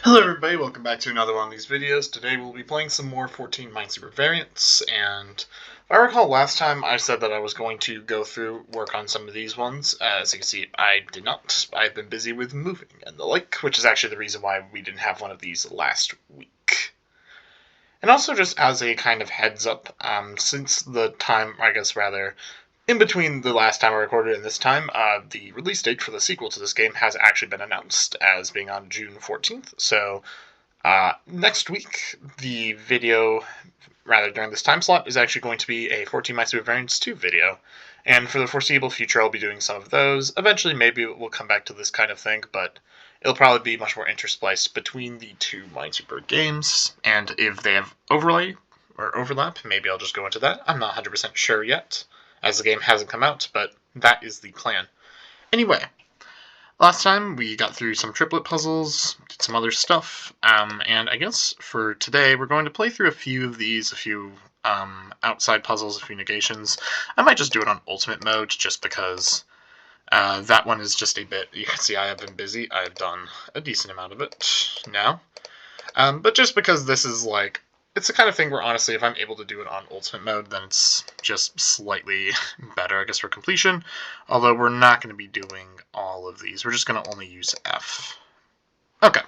Hello everybody, welcome back to another one of these videos. Today we'll be playing some more 14 Minesweeper variants, and if I recall last time I said that I was going to go through, work on some of these ones. As you can see, I did not. I've been busy with moving and the like, which is actually the reason why we didn't have one of these last week. And also just as a kind of heads up, since the time, I guess rather, in between the last time I recorded and this time, the release date for the sequel to this game has actually been announced as being on June 14th. So next week, the video, rather during this time slot, is actually going to be a 14 Minesweeper Variants 2 video. And for the foreseeable future, I'll be doing some of those. Eventually, maybe we'll come back to this kind of thing, but it'll probably be much more interspliced between the two Minesweeper games. And if they have overlay or overlap, maybe I'll just go into that. I'm not 100% sure yet, as the game hasn't come out, but that is the plan. Anyway, last time we got through some triplet puzzles, did some other stuff, and I guess for today we're going to play through a few of these, a few outside puzzles, a few negations. I might just do it on ultimate mode just because that one is just a bit, you can see I have been busy. I've done a decent amount of it now, but just because this is like, it's the kind of thing where, honestly, if I'm able to do it on ultimate mode, then it's just slightly better, I guess, for completion. Although we're not going to be doing all of these. We're just going to only use F. Okay,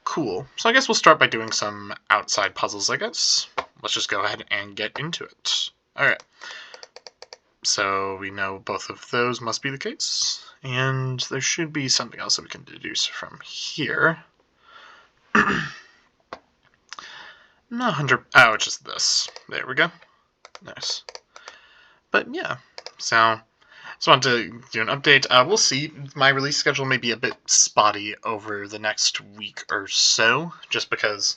cool. So I guess we'll start by doing some outside puzzles, I guess. Let's just go ahead and get into it. Alright. So we know both of those must be the case. And there should be something else that we can deduce from here. Not 100. Oh, it's just this. There we go. Nice. But yeah, so I just wanted to do an update. We'll see. My release schedule may be a bit spotty over the next week or so, just because,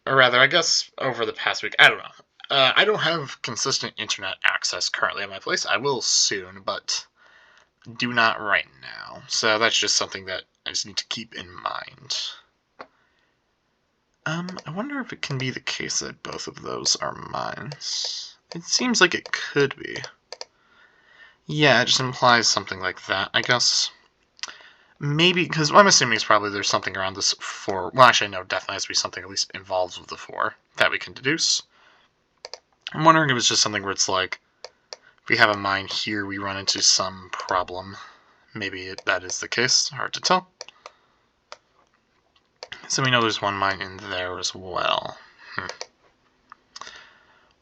or rather, I guess over the past week. I don't know. I don't have consistent internet access currently at my place. I will soon, but do not right now. So that's just something that I just need to keep in mind. I wonder if it can be the case that both of those are mines. It seems like it could be. Yeah, it just implies something like that, I guess. Maybe, because I'm assuming it's probably there's something around this 4. Well, actually, no, definitely has to be something at least involved with the 4 that we can deduce. I'm wondering if it's just something where it's like, if we have a mine here, we run into some problem. Maybe that is the case. Hard to tell. So we know there's one mine in there as well.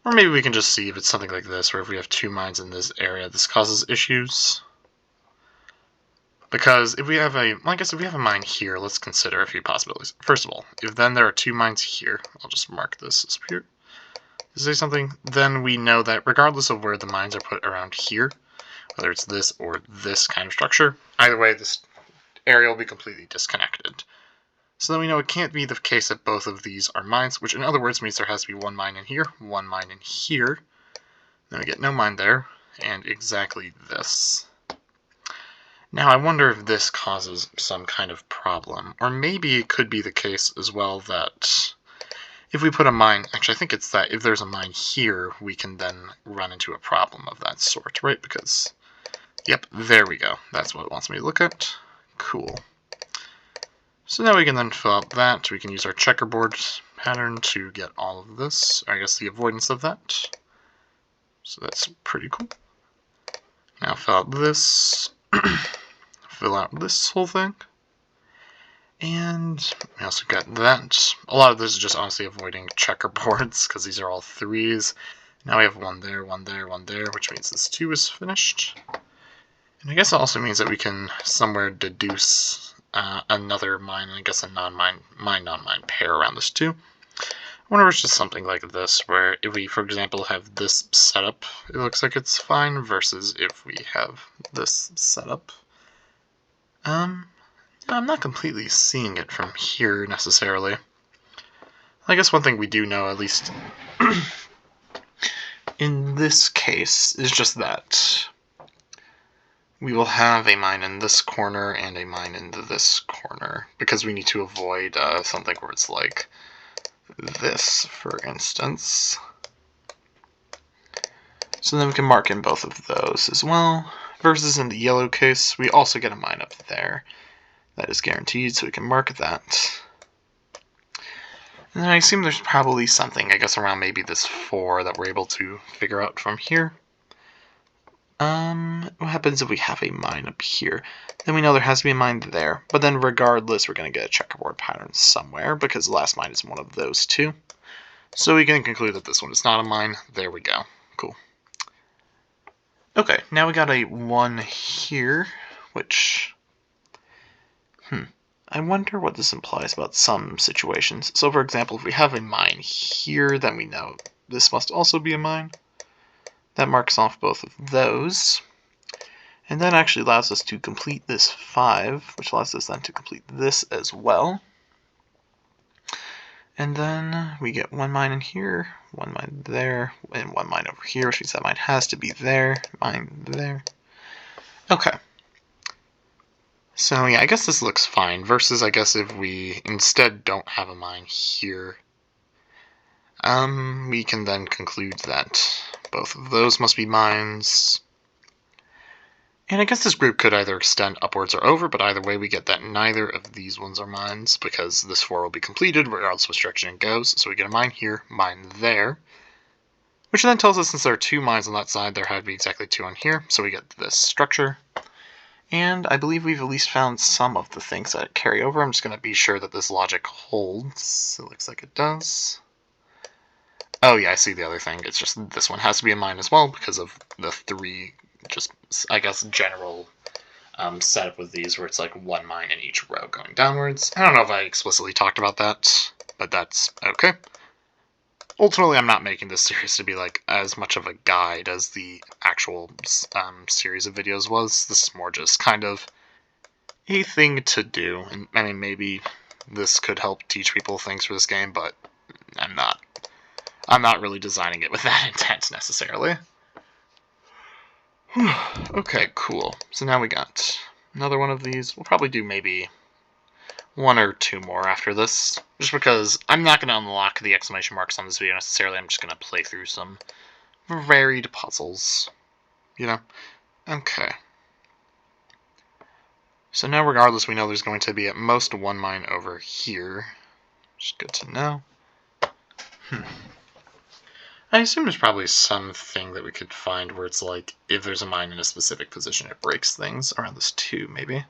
Or maybe we can just see if it's something like this, where if we have 2 mines in this area, this causes issues. Because if we have a, well, I guess if we have a mine here, let's consider a few possibilities. First of all, if then there are 2 mines here, I'll just mark this as here. To say something, then we know that regardless of where the mines are put around here, whether it's this or this kind of structure, either way, this area will be completely disconnected. So then we know it can't be the case that both of these are mines, which in other words means there has to be 1 mine in here, 1 mine in here. Then we get no mine there, and exactly this. Now I wonder if this causes some kind of problem, or maybe it could be the case as well that if we put a mine, actually I think it's that if there's a mine here, we can then run into a problem of that sort, right? Because, yep, there we go. That's what it wants me to look at. Cool. So now we can then fill out that. We can use our checkerboard pattern to get all of this, or I guess the avoidance of that. So that's pretty cool. Now fill out this, fill out this whole thing, and we also got that. A lot of this is just honestly avoiding checkerboards, because these are all 3s. Now we have 1 there, 1 there, 1 there, which means this 2 is finished. And I guess it also means that we can somewhere deduce another mine, and I guess a non-mine, non-mine pair around this too. I wonder if it's just something like this, where if we, for example, have this setup, it looks like it's fine, versus if we have this setup. I'm not completely seeing it from here, necessarily. I guess one thing we do know, at least in this case, is just that we will have a mine in this corner and a mine in this corner, because we need to avoid something where it's like this, for instance. So then we can mark in both of those as well, versus in the yellow case, we also get a mine up there. That is guaranteed, so we can mark that. And I assume there's probably something, I guess, around maybe this 4 that we're able to figure out from here. What happens if we have a mine up here? Then we know there has to be a mine there. But then regardless, we're going to get a checkerboard pattern somewhere, because the last mine is one of those two. So we can conclude that this one is not a mine. There we go. Cool. Okay, now we got a 1 here, which... I wonder what this implies about some situations. So for example, if we have a mine here, then we know this must also be a mine. That marks off both of those. And that actually allows us to complete this 5, which allows us then to complete this as well. And then we get 1 mine in here, 1 mine there, and 1 mine over here, which means that mine has to be there, mine there. Okay. So yeah, I guess this looks fine, versus I guess if we instead don't have a mine here, we can then conclude that both of those must be mines. And I guess this group could either extend upwards or over, but either way we get that neither of these ones are mines, because this 4 will be completed regardless of which direction it goes. So we get a mine here, mine there, which then tells us since there are 2 mines on that side, there had to be exactly 2 on here, so we get this structure. And I believe we've at least found some of the things that carry over. I'm just going to be sure that this logic holds. It looks like it does. Oh yeah, I see the other thing. It's just this one has to be a mine as well because of the 3, just, I guess, general setup with these where it's like 1 mine in each row going downwards. I don't know if I explicitly talked about that, but that's okay. Ultimately, I'm not making this series to be like as much of a guide as the actual series of videos was. This is more just kind of a thing to do. And I mean, maybe this could help teach people things for this game, but I'm not really designing it with that intent necessarily. Okay, cool. So now we got another one of these. We'll probably do maybe 1 or 2 more after this, just because I'm not going to unlock the exclamation marks on this video necessarily. I'm just going to play through some varied puzzles, you know? Okay. So now regardless, we know there's going to be at most 1 mine over here, which is good to know. I assume there's probably something that we could find where it's like, if there's a mine in a specific position, it breaks things. Around this 2, maybe.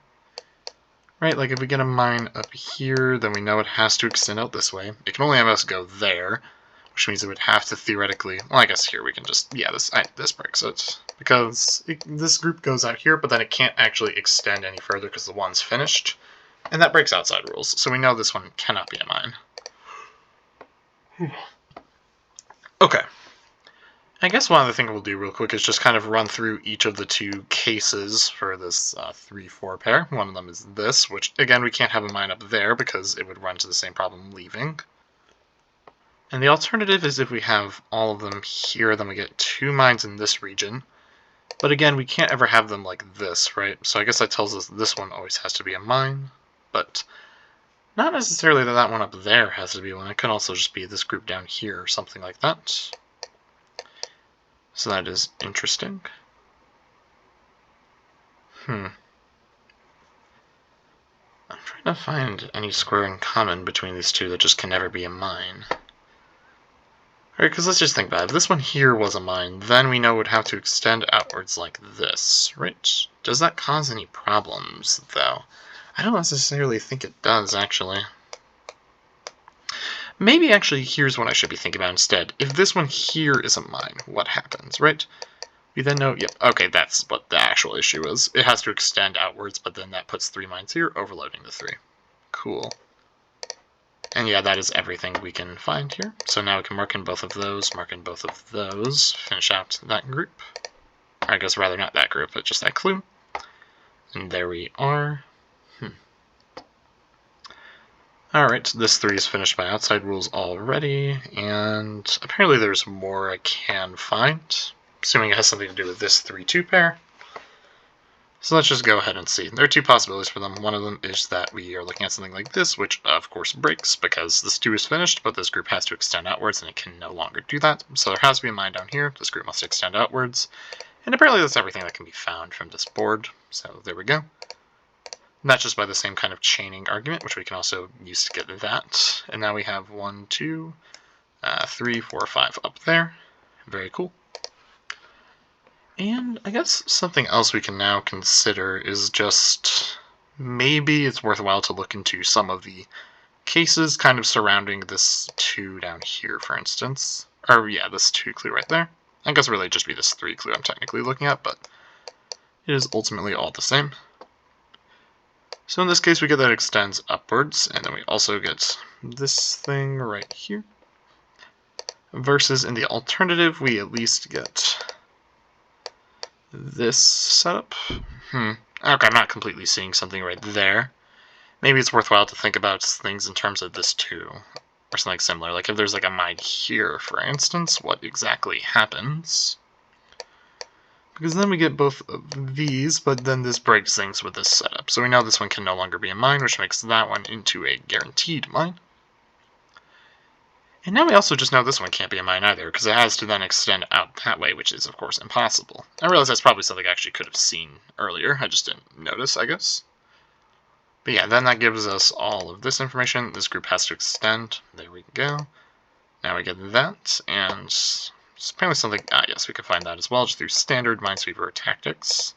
Right, like if we get a mine up here, then we know it has to extend out this way. It can only have us go there, which means it would have to theoretically... Well, I guess here we can just... Yeah, this breaks it. Because this group goes out here, but then it can't actually extend any further because the 1's finished. And that breaks outside rules, so we know this one cannot be a mine. Okay. I guess one other thing we'll do real quick is just kind of run through each of the 2 cases for this 3-4 pair. One of them is this, which, again, we can't have a mine up there because it would run into the same problem leaving. And the alternative is if we have all of them here, then we get 2 mines in this region. But again, we can't ever have them like this, right? So I guess that tells us this one always has to be a mine, but not necessarily that that one up there has to be one. It could also just be this group down here or something like that. So that is interesting. I'm trying to find any square in common between these 2 that just can never be a mine. Alright, because let's just think about it. If this one here was a mine, then we know it would have to extend outwards like this, right? Does that cause any problems, though? I don't necessarily think it does, actually. Maybe actually here's what I should be thinking about instead. If this one here is a mine, what happens, right? We then know, yep, okay, that's what the actual issue is. It has to extend outwards, but then that puts 3 mines here, overloading the 3. Cool. And yeah, that is everything we can find here. So now we can mark in both of those, mark in both of those, finish out that group. Or I guess rather not that group, but just that clue. And there we are. Alright, this 3 is finished by outside rules already, and apparently there's more I can find, assuming it has something to do with this 3-2 pair. So let's just go ahead and see. There are 2 possibilities for them. One of them is that we are looking at something like this, which of course breaks because this 2 is finished, but this group has to extend outwards and it can no longer do that. So there has to be a mine down here. This group must extend outwards. And apparently that's everything that can be found from this board. So there we go. That's just by the same kind of chaining argument, which we can also use to get that. And now we have 1, 2, 3, 4, 5 up there. Very cool. And I guess something else we can now consider is just maybe it's worthwhile to look into some of the cases kind of surrounding this 2 down here, for instance. Or yeah, this 2 clue right there. I guess really just be this 3 clue I'm technically looking at, but it is ultimately all the same. So in this case we get that it extends upwards, and then we also get this thing right here. Versus in the alternative we at least get this setup. Okay, I'm not completely seeing something right there. Maybe it's worthwhile to think about things in terms of this too, or something similar. Like if there's like a mine here, for instance, what exactly happens? Because then we get both of these, but then this breaks things with this setup. So we know this one can no longer be a mine, which makes that one into a guaranteed mine. And now we also just know this one can't be a mine either, because it has to then extend out that way, which is, of course, impossible. I realize that's probably something I actually could have seen earlier. I just didn't notice, I guess. But yeah, then that gives us all of this information. This group has to extend. There we go. Now we get that, and it's apparently something... yes, we can find that as well, just through standard Minesweeper tactics.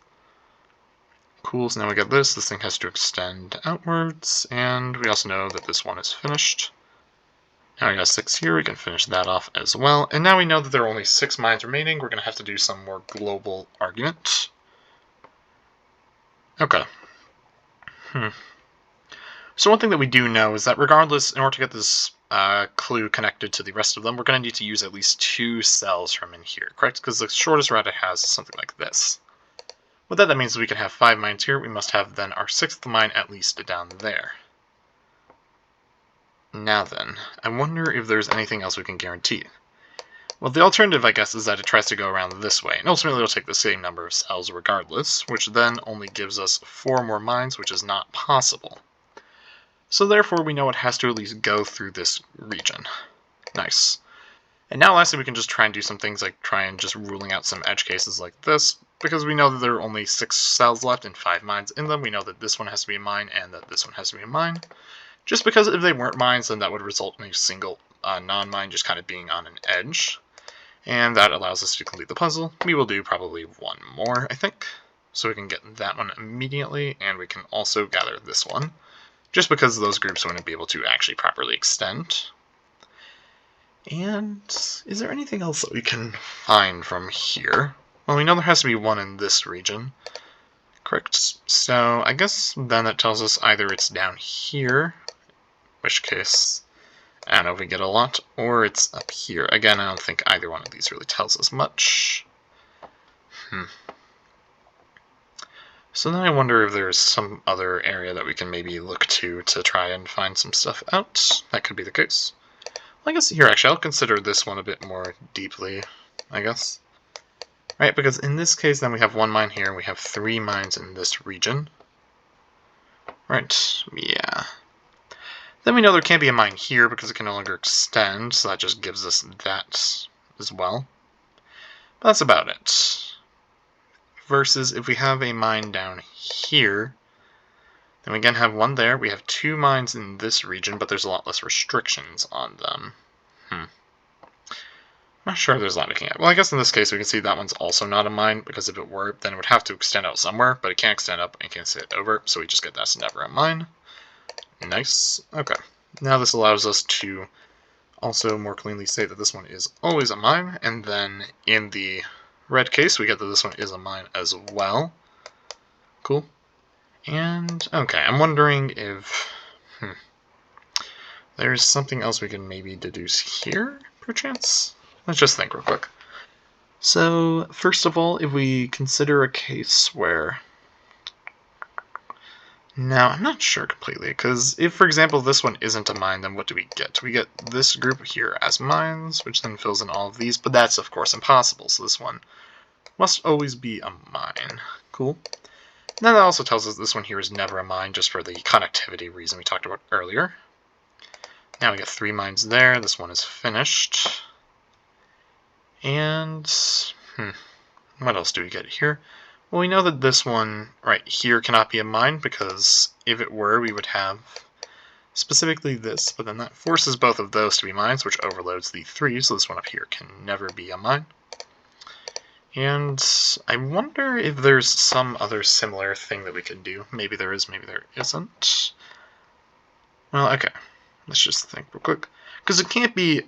Cool, so now we get this. This thing has to extend outwards, and we also know that this one is finished. Now we got 6 here, we can finish that off as well. And now we know that there are only 6 mines remaining. We're going to have to do some more global argument. Okay. So one thing that we do know is that regardless, in order to get this clue connected to the rest of them, we're going to need to use at least 2 cells from in here, correct? Because the shortest route it has is something like this. What that means is we can have 5 mines here. We must have then our 6th mine at least down there. Now then, I wonder if there's anything else we can guarantee. Well, the alternative, I guess, is that it tries to go around this way, and ultimately it'll take the same number of cells regardless, which then only gives us 4 more mines, which is not possible. So therefore, we know it has to at least go through this region. Nice. And now lastly, we can just try and do some things like try and just ruling out some edge cases like this, because we know that there are only 6 cells left and 5 mines in them. We know that this one has to be a mine and that this one has to be a mine. Just because if they weren't mines, then that would result in a single non-mine just kind of being on an edge. And that allows us to complete the puzzle. We will do probably 1 more, I think. So we can get that one immediately, and we can also gather this one. Just because those groups wouldn't be able to actually properly extend. And is there anything else that we can find from here? Well, we know there has to be one in this region. Correct. So I guess then that tells us either it's down here, in which case, I don't know if we get a lot, or it's up here. Again, I don't think either one of these really tells us much. So then I wonder if there's some other area that we can maybe look to try and find some stuff out. That could be the case. Well, I guess here, actually, I'll consider this one a bit more deeply, I guess. Right, because in this case, then we have 1 mine here, and we have 3 mines in this region. Right, yeah. Then we know there can't be a mine here because it can no longer extend, so that just gives us that as well. But that's about it. Versus if we have a mine down here, then we again have 1 there. We have 2 mines in this region, but there's a lot less restrictions on them. I'm not sure there's a lot looking at. Well, I guess in this case we can see that one's also not a mine, because if it were, then it would have to extend out somewhere, but it can't extend up and can't sit over, so we just get that's never a mine. Nice. Okay. Now this allows us to also more cleanly say that this one is always a mine, and then in the red case we get that this one is a mine as well. Cool. And, okay, I'm wondering if there's something else we can maybe deduce here, perchance? Let's just think real quick. So, first of all, if we consider a case where... Now, I'm not sure completely, because if, for example, this one isn't a mine, then what do we get? We get this group here as mines, which then fills in all of these, but that's, of course, impossible, so this one must always be a mine. Cool. And then that also tells us this one here is never a mine, just for the connectivity reason we talked about earlier. Now we get 3 mines there, this one is finished. And, what else do we get here? Well, we know that this one right here cannot be a mine, because if it were, we would have specifically this, but then that forces both of those to be mines, which overloads the 3, so this one up here can never be a mine. And I wonder if there's some other similar thing that we could do. Maybe there is, maybe there isn't. Well, okay. Let's just think real quick. Because it can't be,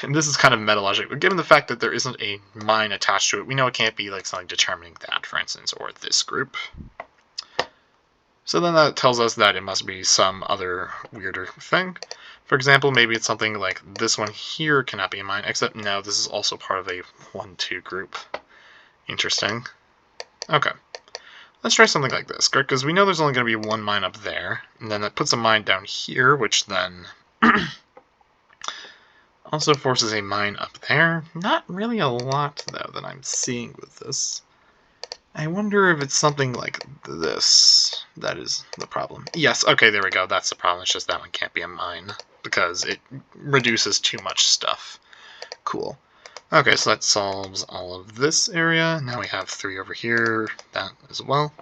and this is kind of meta logic, but given the fact that there isn't a mine attached to it, we know it can't be like something determining that, for instance, or this group. So then that tells us that it must be some other weirder thing. For example, maybe it's something like this one here cannot be a mine, except no, this is also part of a 1-2 group. Interesting. Okay. Let's try something like this, correct? Because we know there's only going to be one mine up there, and then that puts a mine down here, which then also forces a mine up there. Not really a lot, though, that I'm seeing with this. I wonder if it's something like this that is the problem. Yes, okay, there we go. That's the problem. It's just that one can't be a mine, because it reduces too much stuff. Cool. Okay, so that solves all of this area. Now we have 3 over here, that as well.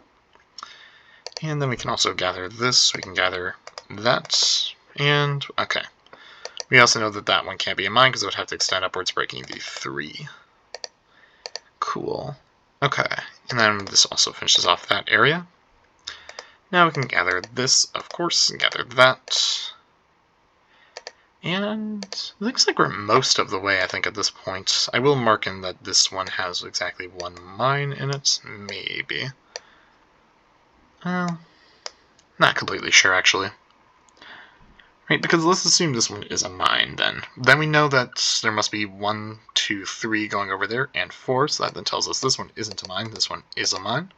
And then we can also gather this, we can gather that, and okay. We also know that that one can't be a mine because it would have to extend upwards, breaking the 3. Cool. Okay, and then this also finishes off that area. Now we can gather this, of course, and gather that. And it looks like we're most of the way, I think, at this point. I will mark in that this one has exactly 1 mine in it. Maybe. Well, not completely sure, actually. Right, because let's assume this one is a mine, then. Then we know that there must be 1, 2, 3 going over there, and 4, so that then tells us this one isn't a mine, this one is a mine.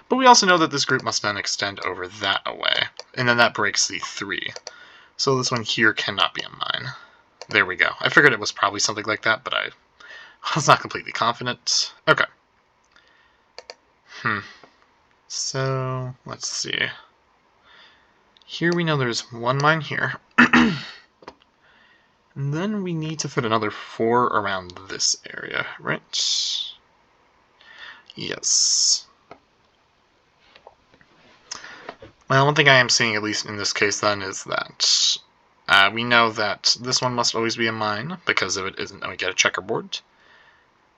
But we also know that this group must then extend over that away, and then that breaks the 3. So this one here cannot be a mine. There we go. I figured it was probably something like that, but I was not completely confident. Okay. So, let's see. Here we know there's 1 mine here. And then we need to fit another 4 around this area, right? Yes. Well, one thing I am seeing, at least in this case then, is that we know that this one must always be a mine, because if it isn't, then we get a checkerboard.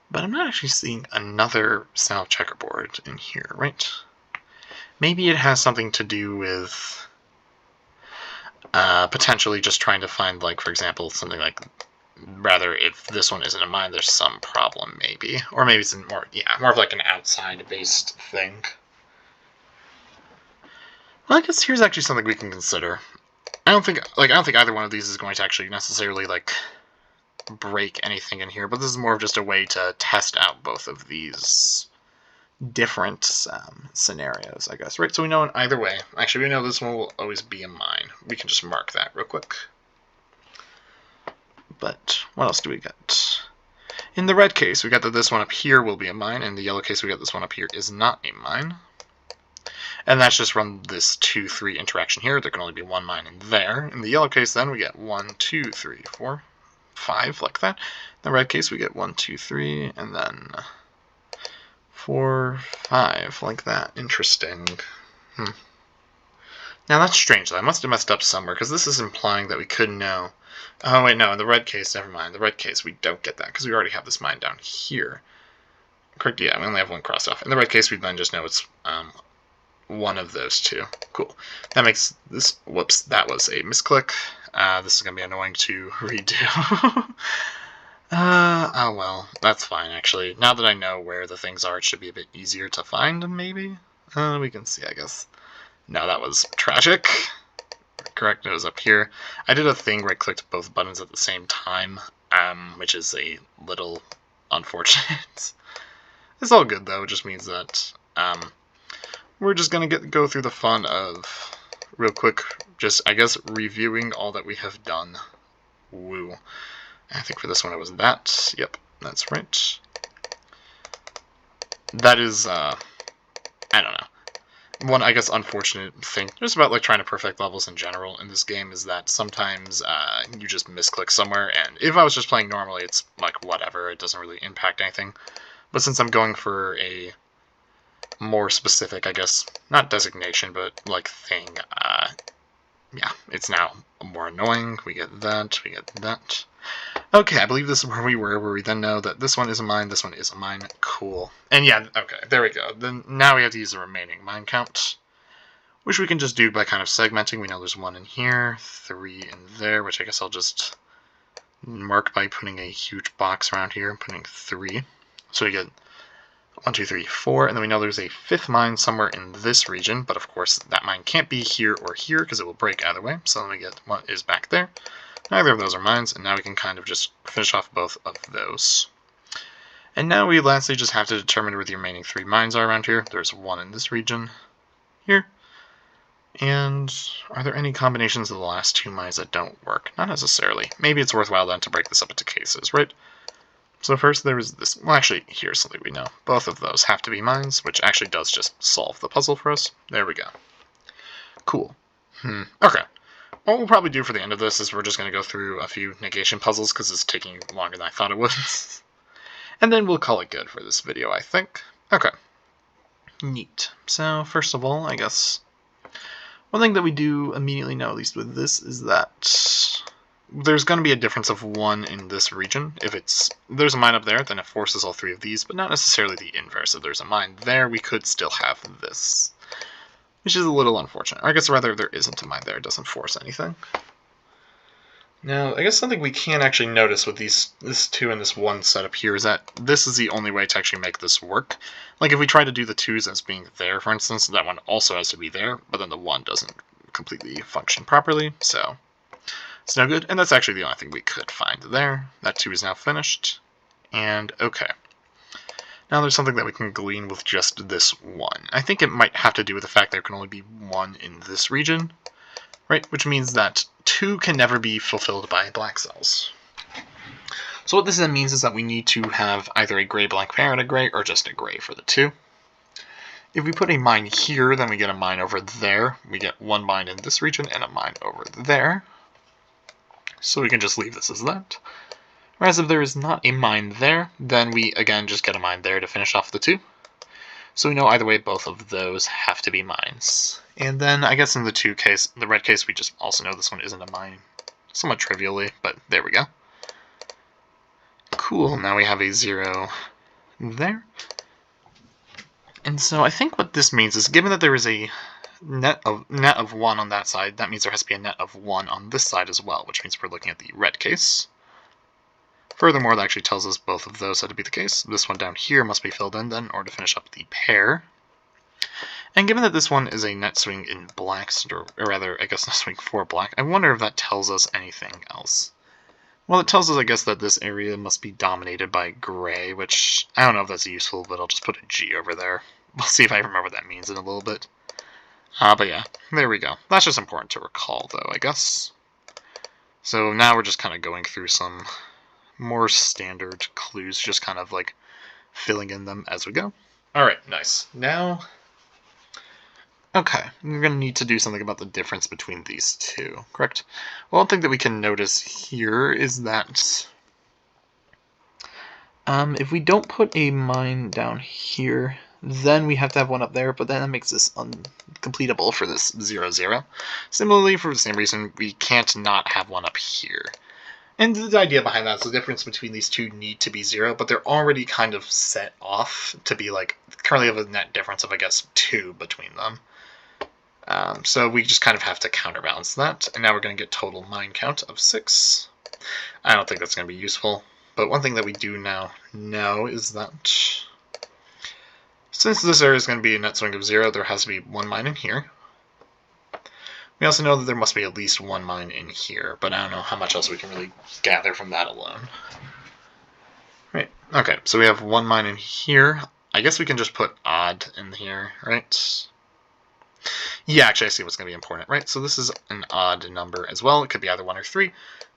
But I'm not actually seeing another style checkerboard in here, right? Maybe it has something to do with potentially just trying to find, like, for example, something like, rather, if this one isn't a mine, there's some problem, maybe. Or maybe it's more, yeah, more of like an outside-based thing. Well, I guess here's actually something we can consider. I don't think either one of these is going to actually necessarily, like, break anything in here, but this is more of just a way to test out both of these different scenarios, I guess, right? So we know in either way, actually we know this one will always be a mine. We can just mark that real quick. But what else do we get? In the red case, we got that this one up here will be a mine. In the yellow case, we got this one up here is not a mine. And that's just from this 2, 3 interaction here. There can only be 1 mine in there. In the yellow case, then, we get 1, 2, 3, 4, 5, like that. In the red case, we get 1, 2, 3, and then 4, 5, like that. Interesting. Now that's strange, though. I must have messed up somewhere, because this is implying that we could know. Oh, wait, no, in the red case, never mind. In the red case, we don't get that, because we already have this mine down here. Correct, yeah, we only have 1 crossed off. In the red case, we then just know it's one of those 2. Cool. That makes this, whoops, that was a misclick. This is going to be annoying to redo. Oh well, that's fine, actually. Now that I know where the things are, it should be a bit easier to find, maybe? We can see, I guess. No, that was tragic. Correct, it was up here. I did a thing where I clicked both buttons at the same time, which is a little unfortunate. It's all good, though. It just means that, we're just gonna go through the fun of, real quick, just, I guess, reviewing all that we have done. Woo. I think for this one it was that. Yep, that's right. That is, I don't know. One, I guess, unfortunate thing just about, like, trying to perfect levels in general in this game is that sometimes, you just misclick somewhere, and if I was just playing normally, it's, like, whatever, it doesn't really impact anything. But since I'm going for a more specific, I guess, not designation, but like thing, yeah, it's now more annoying. We get that, we get that. Okay, I believe this is where we then know that this one is a mine, this one is a mine. Cool. And yeah, okay, there we go. Then now we have to use the remaining mine count, which we can just do by kind of segmenting. We know there's 1 in here, 3 in there, which I guess I'll just mark by putting a huge box around here, putting 3. So we get 1, 2, 3, 4, and then we know there's a 5th mine somewhere in this region, but of course that mine can't be here or here because it will break either way, so then we get what is back there. Neither of those are mines, and now we can kind of just finish off both of those. And now we lastly just have to determine where the remaining 3 mines are around here. There's 1 in this region, here, and are there any combinations of the last 2 mines that don't work? Not necessarily. Maybe it's worthwhile then to break this up into cases, right? So first there is this, well actually here's something we know. Both of those have to be mines, which actually does just solve the puzzle for us. There we go. Cool. Okay. What we'll probably do for the end of this is we're just going to go through a few negation puzzles because it's taking longer than I thought it would. And then we'll call it good for this video, I think. Okay. Neat. So first of all, I guess one thing that we do immediately know, at least with this, is that there's going to be a difference of 1 in this region. If there's a mine up there, then it forces all 3 of these, but not necessarily the inverse. If there's a mine there, we could still have this, which is a little unfortunate. Or I guess rather, there isn't a mine there. It doesn't force anything. Now, I guess something we can actually notice with this 2 and this 1 setup here is that this is the only way to actually make this work. Like if we try to do the 2s as being there, for instance, that one also has to be there, but then the 1 doesn't completely function properly, so it's no good, and that's actually the only thing we could find there. That 2 is now finished, and okay. Now there's something that we can glean with just this 1. I think it might have to do with the fact there can only be 1 in this region, right? Which means that 2 can never be fulfilled by black cells. So what this then means is that we need to have either a gray-black pair and a gray, or just a gray for the 2. If we put a mine here, then we get a mine over there. We get 1 mine in this region and a mine over there. So we can just leave this as that. Whereas if there is not a mine there, then we again just get a mine there to finish off the 2. So we know either way both of those have to be mines. And then I guess in the red case, we just also know this one isn't a mine. Somewhat trivially, but there we go. Cool, now we have a 0 there. And so I think what this means is, given that there is a net of 1 on that side, that means there has to be a net of 1 on this side as well, which means we're looking at the red case. Furthermore, that actually tells us both of those had to be the case. This one down here must be filled in then in order to finish up the pair. And given that this one is a net swing in black, or rather, I guess net swing for black, I wonder if that tells us anything else. Well, it tells us, I guess, that this area must be dominated by gray, which I don't know if that's useful, but I'll just put a G over there. We'll see if I remember what that means in a little bit. But yeah, there we go. That's just important to recall, though, I guess. So now we're just kind of going through some more standard clues, just kind of like filling in them as we go. Alright, nice. Now, okay, we're going to need to do something about the difference between these 2, correct? Well, one thing that we can notice here is that if we don't put a mine down here, then we have to have one up there, but then that makes this uncompletable for this 0, 0. Similarly, for the same reason, we can't not have one up here. And the idea behind that is the difference between these 2 need to be 0, but they're already kind of set off to be like, currently have a net difference of, I guess, 2 between them. So we just kind of have to counterbalance that, and now we're going to get total mine count of 6. I don't think that's going to be useful, but one thing that we do now know is that since this area is going to be a net swing of 0, there has to be 1 mine in here. We also know that there must be at least 1 mine in here, but I don't know how much else we can really gather from that alone. Right, okay, so we have 1 mine in here. I guess we can just put odd in here, right? Yeah, actually I see what's going to be important, right? So this is an odd number as well. It could be either 1 or 3.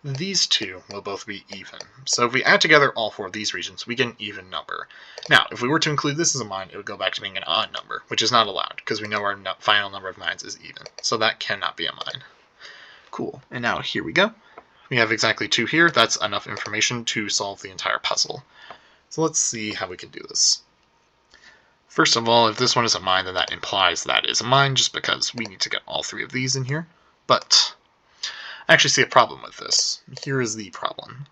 These 2 will both be even. So if we add together all 4 of these regions, we get an even number. Now, if we were to include this as a mine, it would go back to being an odd number, which is not allowed, because we know our final number of mines is even. So that cannot be a mine. Cool. And now here we go. We have exactly 2 here. That's enough information to solve the entire puzzle. So let's see how we can do this. First of all, if this one is a mine, then that implies that is a mine, just because we need to get all 3 of these in here. But I actually see a problem with this. Here is the problem.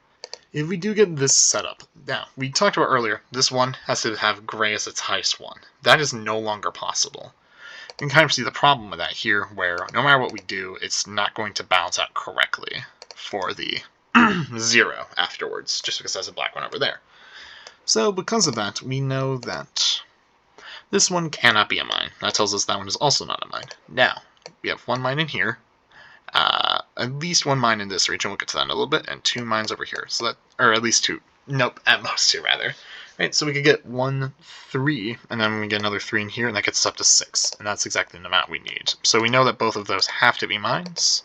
If we do get this setup, now, we talked about earlier, this one has to have gray as its highest one. That is no longer possible. You can kind of see the problem with that here, where no matter what we do, it's not going to balance out correctly for the 0 afterwards, just because there's a black one over there. So because of that, we know that this one cannot be a mine. That tells us that one is also not a mine. Now, we have 1 mine in here, at least 1 mine in this region, we'll get to that in a little bit, and 2 mines over here. So that, or at least 2, nope, at most 2 rather. Right, so we could get 1, 3, and then we get another 3 in here, and that gets us up to 6, and that's exactly the amount we need. So we know that both of those have to be mines,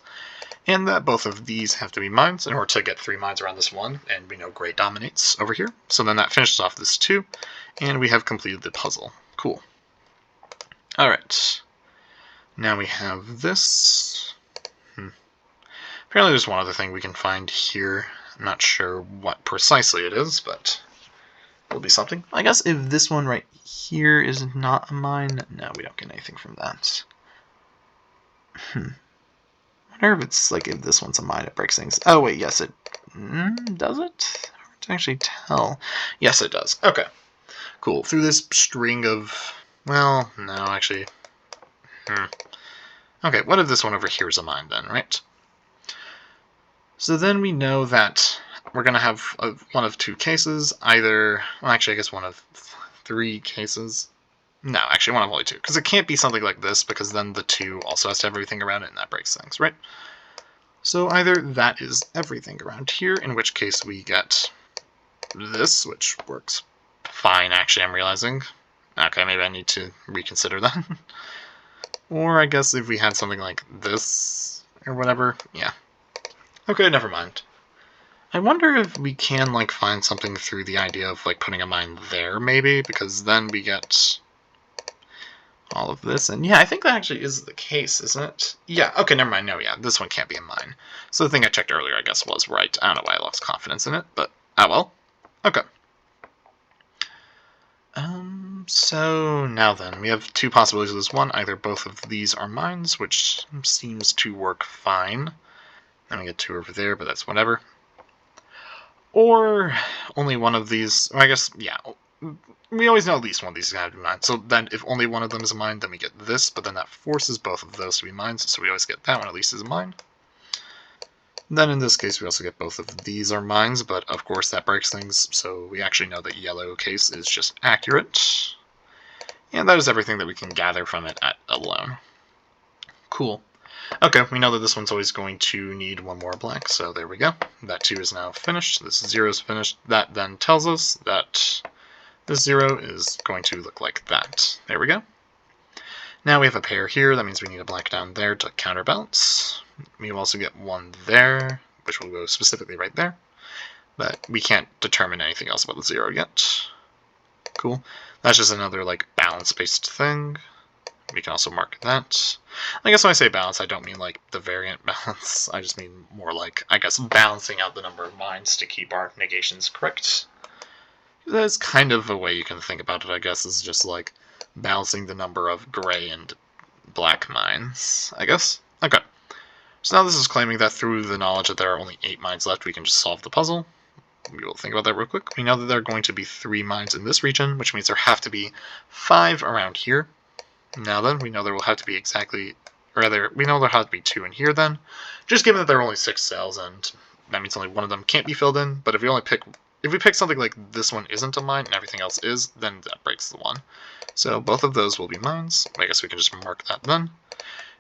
and that both of these have to be mines in order to get 3 mines around this one, and we know gray dominates over here. So then that finishes off this 2, and we have completed the puzzle. Cool. Alright. Now we have this. Apparently there's one other thing we can find here. I'm not sure what precisely it is, but it'll be something. I guess if this one right here is not a mine, no, we don't get anything from that. I wonder if it's like if this one's a mine, it breaks things. Oh wait, yes it does it? Hard to actually tell. Yes, it does. Okay, cool. Through this string of, well, no, actually. Okay, what if this one over here is a mine then, right? So then we know that we're going to have one of 2 cases, either, well actually I guess one of 3 cases. No, actually one of only 2, because it can't be something like this, because then the 2 also has to have everything around it, and that breaks things, right? So either that is everything around here, in which case we get this, which works fine actually, I'm realizing. Okay, maybe I need to reconsider that. Or I guess if we had something like this, or whatever, yeah. Okay, never mind. I wonder if we can, like, find something through the idea of, like, putting a mine there, maybe, because then we get all of this, and yeah, I think that actually is the case, isn't it? Yeah, okay, never mind, no, yeah, this one can't be a mine. So the thing I checked earlier, I guess, was right. I don't know why I lost confidence in it, but, ah well. Okay. So now then, we have 2 possibilities of this one. Either both of these are mines, which seems to work fine. Then we get 2 over there, but that's whatever. Or only one of these, I guess, yeah, we always know at least one of these is going to be mine. So then if only one of them is a mine, then we get this, but then that forces both of those to be mines, so we always get that one at least as a mine. Then in this case we also get both of these are mines, but of course that breaks things, so we actually know that yellow case is just accurate. And that is everything that we can gather from it alone. Cool. Okay, we know that this one's always going to need 1 more black, so there we go. That 2 is now finished, this 0 is finished. That then tells us that this 0 is going to look like that. There we go. Now we have a pair here, that means we need a black down there to counterbalance. We will also get 1 there, which will go specifically right there. But we can't determine anything else about the 0 yet. Cool. That's just another, like, balance-based thing. We can also mark that. I guess when I say balance, I don't mean, like, the variant balance. I just mean more like, I guess, balancing out the number of mines to keep our negations correct. That's kind of a way you can think about it, I guess, is just, like, balancing the number of gray and black mines, I guess. Okay. So now this is claiming that through the knowledge that there are only 8 mines left, we can just solve the puzzle. We will think about that real quick. We know that there are going to be 3 mines in this region, which means there have to be 5 around here. Now then, we know there will have to be we know there have to be 2 in here then. Just given that there are only 6 cells, and that means only one of them can't be filled in, but if we pick something like this one isn't a mine and everything else is, then that breaks the 1. So both of those will be mines. I guess we can just mark that then.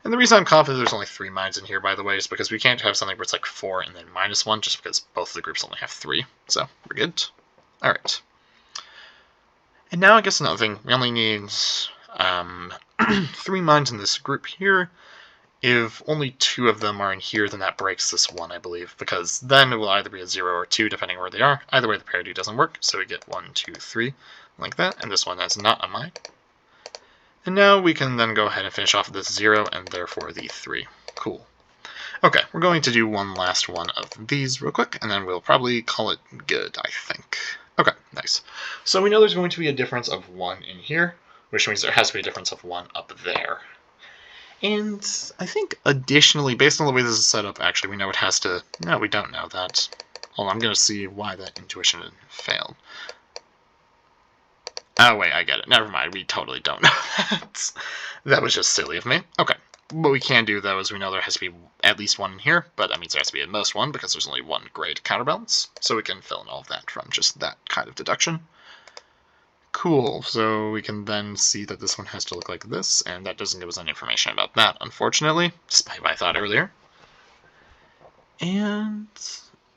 And the reason I'm confident there's only 3 mines in here, by the way, is because we can't have something where it's like 4 and then -1, just because both of the groups only have 3. So, we're good. Alright. And now I guess another thing, we only need 3 mines in this group here. If only 2 of them are in here, then that breaks this 1, I believe, because then it will either be a 0 or 2, depending on where they are. Either way, the parity doesn't work, so we get 1, 2, 3, like that, and this one is not a mine. And now we can then go ahead and finish off this 0, and therefore the 3. Cool. Okay, we're going to do one last one of these real quick, and then we'll probably call it good, I think. Okay, nice. So we know there's going to be a difference of 1 in here, which means there has to be a difference of 1 up there. And I think additionally, based on the way this is set up, actually, we know it has to... No, we don't know that. Hold on, I'm going to see why that intuition failed. Oh, wait, I get it. Never mind, we totally don't know that. That was just silly of me. Okay. What we can do, though, is we know there has to be at least 1 in here, but that means there has to be at most 1, because there's only 1 gray to counterbalance. So we can fill in all of that from just that kind of deduction. Cool, so we can then see that this one has to look like this, and that doesn't give us any information about that, unfortunately, despite what I thought earlier. And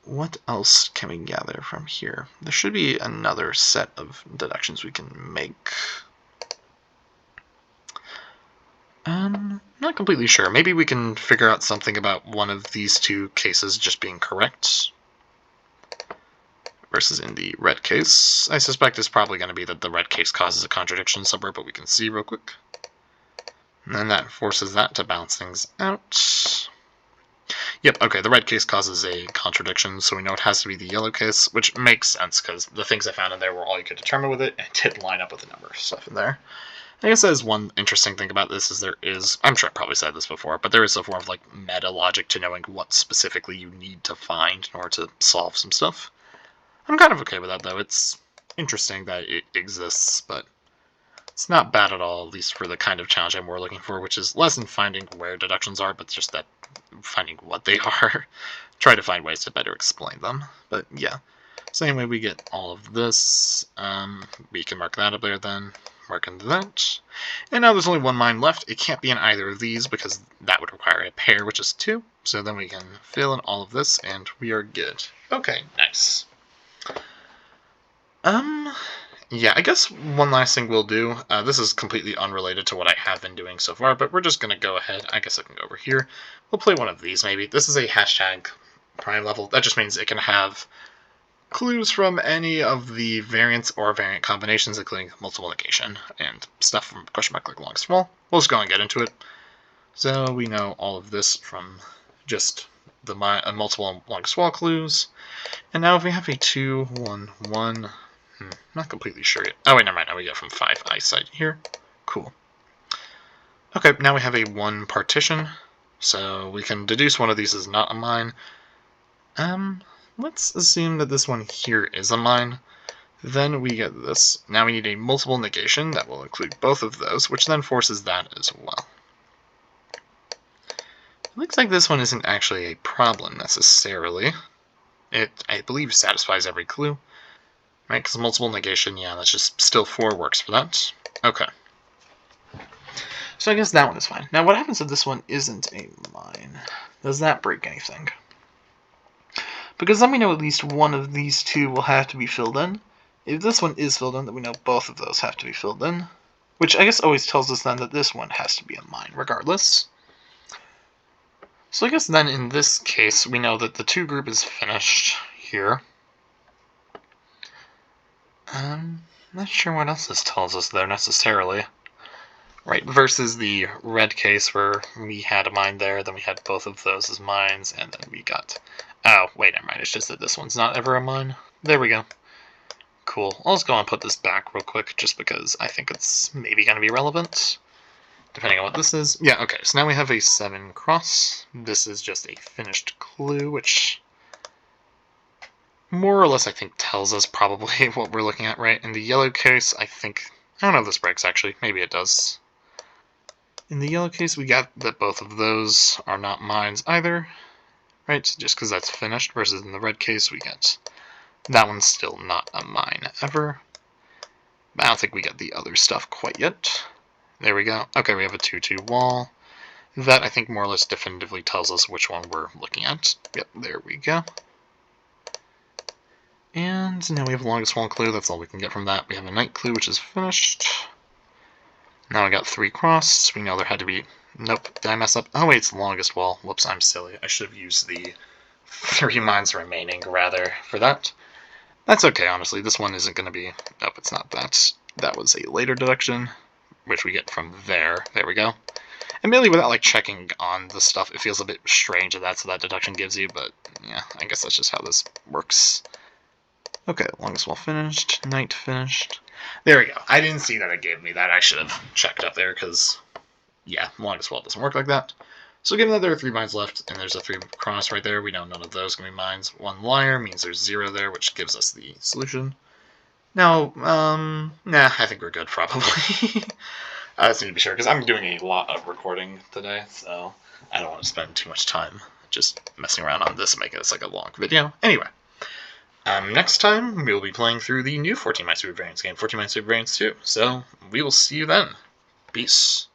what else can we gather from here? There should be another set of deductions we can make. Not completely sure. Maybe we can figure out something about one of these 2 cases just being correct. Versus in the red case. I suspect it's probably going to be that the red case causes a contradiction somewhere, but we can see real quick. And then that forces that to balance things out. Yep, okay, the red case causes a contradiction, so we know it has to be the yellow case, which makes sense, because the things I found in there were all you could determine with it, and it didn't line up with the number of stuff in there. I guess that is one interesting thing about this, is there is, I'm sure I probably said this before, but there is a form of, like, meta logic to knowing what specifically you need to find in order to solve some stuff. I'm kind of okay with that, though. It's interesting that it exists, but it's not bad at all, at least for the kind of challenge I'm more looking for, which is less in finding where deductions are, but just that finding what they are. Try to find ways to better explain them. But yeah. So anyway, we get all of this. We can mark that up there then. Mark into that. And now there's only 1 mine left. It can't be in either of these because that would require a pair, which is 2. So then we can fill in all of this and we are good. Okay, nice. Yeah, I guess one last thing we'll do, this is completely unrelated to what I have been doing so far, but we're just going to go ahead, I guess I can go over here, we'll play one of these maybe. This is a hashtag prime level, that just means it can have clues from any of the variants or variant combinations, including multiple negation, and stuff from question mark like longest wall. We'll just go and get into it. So we know all of this from just the multiple longest wall clues. And now if we have a 2, 1, 1, not completely sure yet. Oh wait, never mind, now we get from 5 eyesight here. Cool. Okay, now we have a 1 partition, so we can deduce one of these is not a mine. Let's assume that this one here is a mine. Then we get this. Now we need a multiple negation that will include both of those, which then forces that as well. It looks like this one isn't actually a problem necessarily. It, I believe, satisfies every clue. Right, because multiple negation, yeah, that's just still 4 works for that. Okay. So I guess that one is fine. Now what happens if this one isn't a mine? Does that break anything? Because then we know at least one of these 2 will have to be filled in. If this one is filled in, then we know both of those have to be filled in. Which I guess always tells us then that this one has to be a mine, regardless. So I guess then in this case, we know that the 2 group is finished here. Not sure what else this tells us there necessarily. Right, versus the red case where we had a mine there, then we had both of those as mines, and then we got... Oh, wait, never mind, it's just that this one's not ever a mine. There we go. Cool. I'll just go and put this back real quick, just because I think it's maybe going to be relevant, depending on what this is. Yeah, okay, so now we have a 7 cross. This is just a finished clue, which more or less I think tells us probably what we're looking at, right? In the yellow case, I don't know if this breaks actually, maybe it does. In the yellow case, we got that both of those are not mines either, right? Just because that's finished, versus in the red case, we get that one's still not a mine ever. But I don't think we got the other stuff quite yet. There we go. Okay, we have a 2-2 wall. That, I think, more or less definitively tells us which one we're looking at. Yep, there we go. And now we have longest wall clue, that's all we can get from that. We have a night clue, which is finished. Now I got 3 cross, we know there had to be... Nope, did I mess up? Oh wait, it's longest wall. Whoops, I'm silly. I should have used the 3 mines remaining, rather, for that. That's okay, honestly. This one isn't going to be... Nope, it's not that. That was a later deduction, which we get from there. There we go. Admittedly, without like checking on the stuff, it feels a bit strange that that's what that deduction gives you, but yeah, I guess that's just how this works. Okay, longest wall finished, night finished. There we go. I didn't see that it gave me that. I should have checked up there, because, yeah, longest wall doesn't work like that. So given that there are 3 mines left, and there's a 3 cross right there, we know none of those can be mines. 1 liar means there's 0 there, which gives us the solution. Now, nah, I think we're good, probably. I just need to be sure, because I'm doing a lot of recording today, so I don't want to spend too much time just messing around on this and making this like a long video. Anyway, next time we will be playing through the new 14 Minesweeper variants game, 14 Minesweeper variants 2. So we will see you then. Peace.